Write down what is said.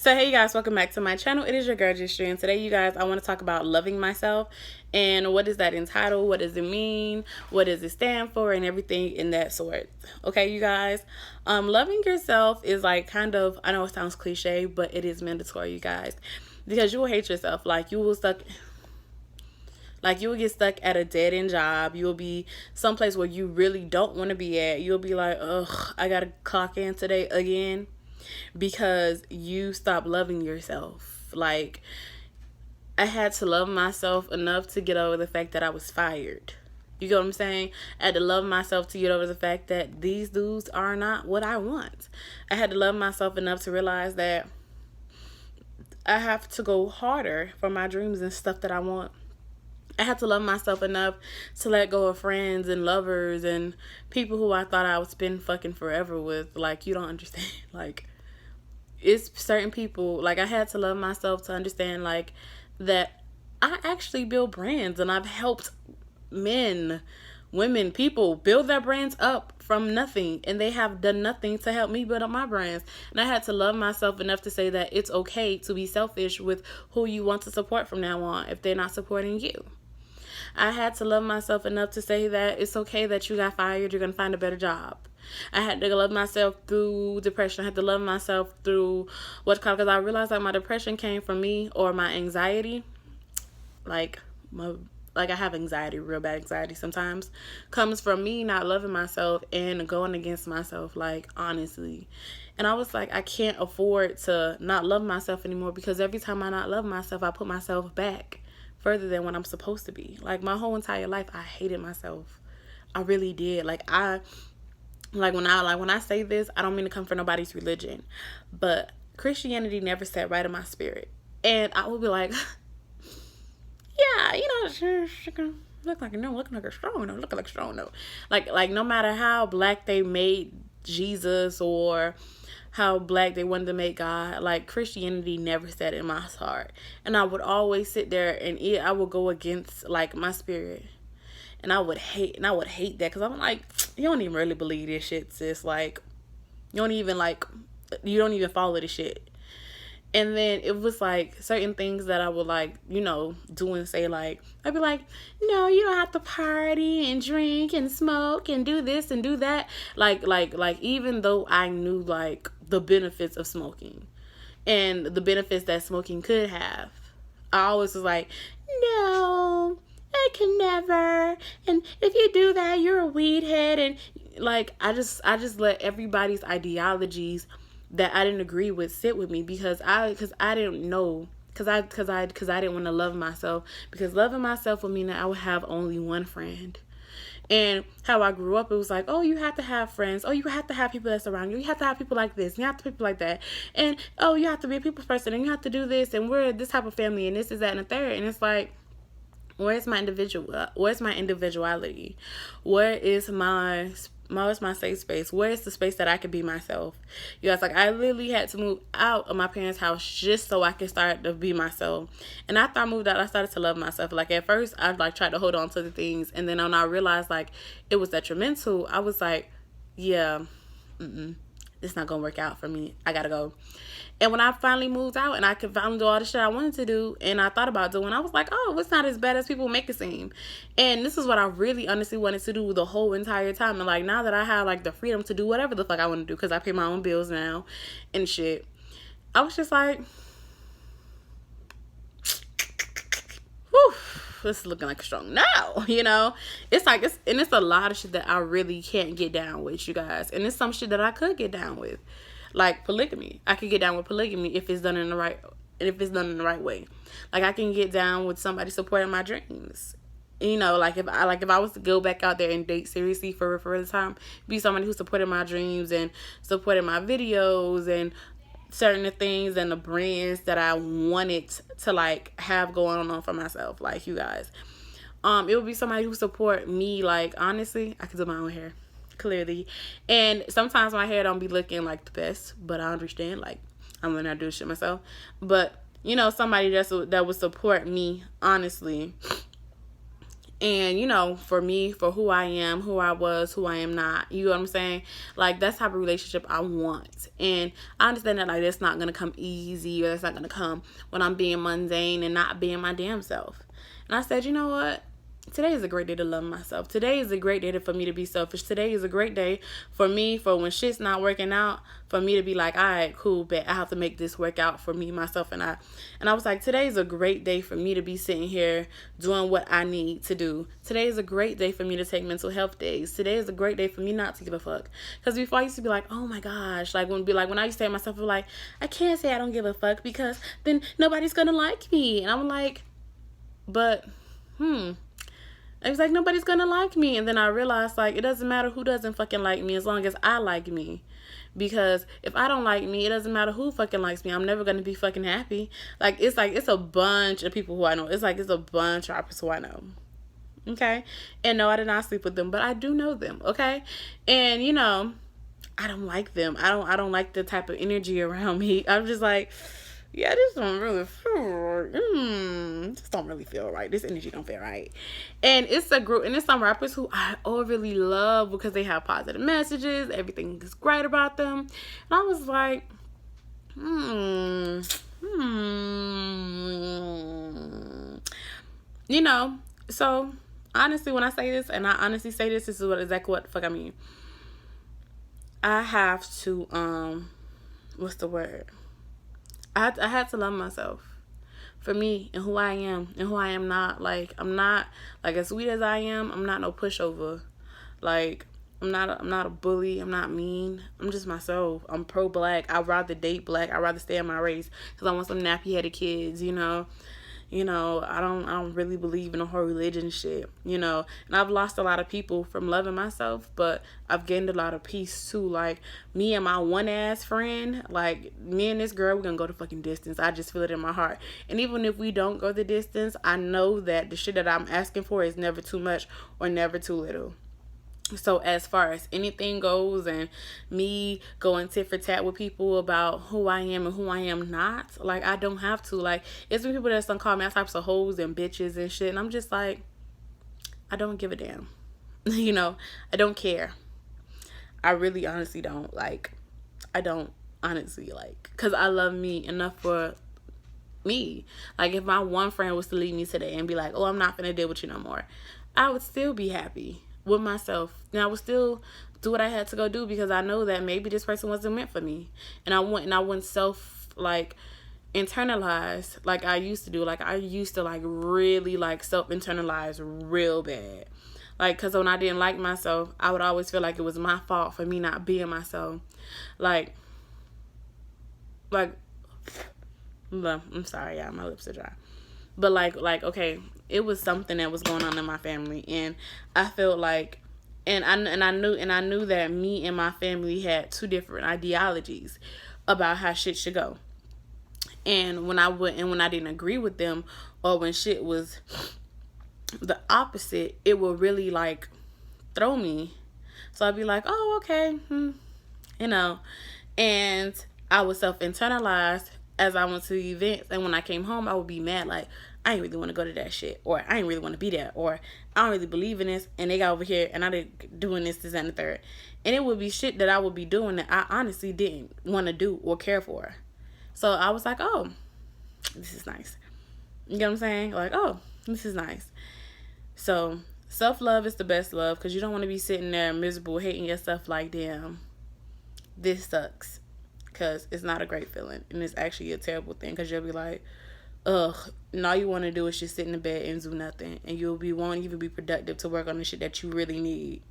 So hey you guys, welcome back to my channel. It is your girl Justry, and today you guys I want to talk about loving myself and what does that entitle, what does it mean, what does it stand for, and everything in that sort. Okay, you guys, loving yourself is like kind of, I know it sounds cliche, but it is mandatory, you guys, because you will hate yourself. You will get stuck at a dead end job. You will be someplace where you really don't want to be at. You'll be like, ugh, I gotta clock in today again, because you stop loving yourself. Like, I had to love myself enough to get over the fact that I was fired. You get what I'm saying? I had to love myself to get over the fact that these dudes are not what I want. I had to love myself enough to realize that I have to go harder for my dreams and stuff that I want. I had to love myself enough to let go of friends and lovers and people who I thought I would spend fucking forever with. Like, you don't understand. Like, it's certain people, like, I had to love myself to understand, like, that I actually build brands, and I've helped men, women, people build their brands up from nothing, and they have done nothing to help me build up my brands. And I had to love myself enough to say that it's okay to be selfish with who you want to support from now on if they're not supporting you. I had to love myself enough to say that it's okay that you got fired, you're going to find a better job. I had to love myself through depression. I had to love myself through because I realized like my depression came from me, or my anxiety. Like I have anxiety, real bad anxiety sometimes, comes from me not loving myself and going against myself, like, honestly. And I was like, I can't afford to not love myself anymore, because every time I not love myself, I put myself back further than what I'm supposed to be. Like, my whole entire life, I hated myself. I really did. When I say this, I don't mean to come for nobody's religion, but Christianity never sat right in my spirit. And I would be like, yeah, look like a strong no, look like a strong no. Like no matter how black they made Jesus, or how black they wanted to make God, like, Christianity never sat in my heart. And I would always sit there and I would go against, like, my spirit. And I would hate that, because I'm like, you don't even really believe this shit, sis. Like, you don't even follow this shit. And then it was like certain things that I would, like, do and say. Like, I'd be like, no, you don't have to party and drink and smoke and do this and do that. Like even though I knew, like, the benefits of smoking and the benefits that smoking could have, I always was like, no, I can never. And if you do that, you're a weed head. And like, I just let everybody's ideologies that I didn't agree with sit with me, because I didn't know, because I didn't want to love myself, because loving myself would mean that I would have only one friend. And how I grew up, it was like, oh, you have to have friends. Oh, you have to have people that surround you. You have to have people like this. You have to have people like that. And, oh, you have to be a people's person, and you have to do this. And we're this type of family, and this is that and the third. And it's like, where's my individuality? Where's my safe space? Where's the space that I could be myself? You guys, like, I literally had to move out of my parents' house just so I could start to be myself. And after I moved out, I started to love myself. Like, at first, I like tried to hold on to the things, and then when I realized, like, it was detrimental, I was like, yeah, it's not gonna work out for me. I gotta go. And when I finally moved out and I could finally do all the shit I wanted to do and I thought about doing, I was like, oh, it's not as bad as people make it seem. And this is what I really honestly wanted to do the whole entire time. And, like, now that I have, like, the freedom to do whatever the fuck I want to do, because I pay my own bills now and shit, I was just like, whew, this is looking like a strong no, It's like, it's a lot of shit that I really can't get down with, you guys. And it's some shit that I could get down with. Like polygamy. I could get down with polygamy if it's done in the right way. Like, I can get down with somebody supporting my dreams. Like, if I was to go back out there and date seriously for the time, be somebody who supported my dreams and supported my videos and certain things and the brands that I wanted to, like, have going on for myself, like, you guys. It would be somebody who support me. Like, honestly, I could do my own hair, clearly. And sometimes my hair don't be looking like the best, but I understand. Like, I'm learning how to do shit myself. But, somebody that would support me, honestly, And, you know, for me, for who I am, who I was, who I am not, you know what I'm saying? Like, that's the type of relationship I want. And I understand that, like, that's not going to come easy, or that's not going to come when I'm being mundane and not being my damn self. And I said, you know what? Today is a great day to love myself. Today is a great day for me to be selfish. Today is a great day for me, for when shit's not working out, for me to be like, all right, cool, bet I have to make this work out for me, myself, and I. And I was like, today is a great day for me to be sitting here doing what I need to do. Today is a great day for me to take mental health days. Today is a great day for me not to give a fuck. Because before I used to be like, oh my gosh, like when I used to say to myself, like, I can't say I don't give a fuck because then nobody's gonna like me. And I'm like, but it was like, nobody's gonna like me. And then I realized, like, it doesn't matter who doesn't fucking like me as long as I like me. Because if I don't like me, it doesn't matter who fucking likes me. I'm never gonna be fucking happy. It's a bunch of people who I know. It's a bunch of rappers who I know. Okay? And no, I did not sleep with them, but I do know them. Okay? And, you know, I don't like them. I don't like the type of energy around me. I'm just like, yeah, this don't really feel right. This don't really feel right. This energy don't feel right. And it's a group, and it's some rappers who I overly love because they have positive messages. Everything is great about them. And I was like, You know, so honestly, when I say this, and I honestly say this is exactly what the fuck I mean. I have to, what's the word? I had to love myself for me and who I am and who I am not. Like, I'm not, like, as sweet as I am, I'm not no pushover. Like, I'm not a bully. I'm not mean. I'm just myself. I'm pro-black. I'd rather date black. I'd rather stay in my race because I want some nappy-headed kids, you know. You know, I don't really believe in the whole religion shit, you know. And I've lost a lot of people from loving myself, but I've gained a lot of peace too. Like, me and my one ass friend, like, me and this girl, we're gonna go the fucking distance. I just feel it in my heart. And even if we don't go the distance, I know that the shit that I'm asking for is never too much or never too little. So as far as anything goes, and me going tit for tat with people about who I am and who I am not, like, I don't have to. Like, it's when people that's gonna call me all types of hoes and bitches and shit, and I'm just like, I don't give a damn. You know, I don't care. I really honestly don't. Like, I don't honestly, like, because I love me enough for me. Like, if my one friend was to leave me today and be like, oh, I'm not gonna deal with you no more, I would still be happy with myself. And I would still do what I had to go do because I know that maybe this person wasn't meant for me. And I wouldn't self, like, internalize like I used to do. Like, I used to, like, really, like, self-internalize real bad. Like, because when I didn't like myself, I would always feel like it was my fault for me not being myself. Like, I'm sorry, y'all, my lips are dry. But, like, okay, it was something that was going on in my family, and I felt like, and I knew that me and my family had two different ideologies about how shit should go. And when I didn't agree with them, or when shit was the opposite, it would really, like, throw me. So I'd be like, oh, okay, you know, and I would self-internalize as I went to the events, and when I came home, I would be mad, like, I ain't really want to go to that shit, or I ain't really want to be there, or I don't really believe in this, and they got over here, and I did doing this, and the third. And it would be shit that I would be doing that I honestly didn't want to do or care for. So I was like, oh, this is nice. You know what I'm saying? Like, oh, this is nice. So self-love is the best love, because you don't want to be sitting there miserable, hating yourself like, damn, this sucks. Because it's not a great feeling, and it's actually a terrible thing, because you'll be like, ugh, and all you want to do is just sit in the bed and do nothing, and won't even be productive to work on the shit that you really need.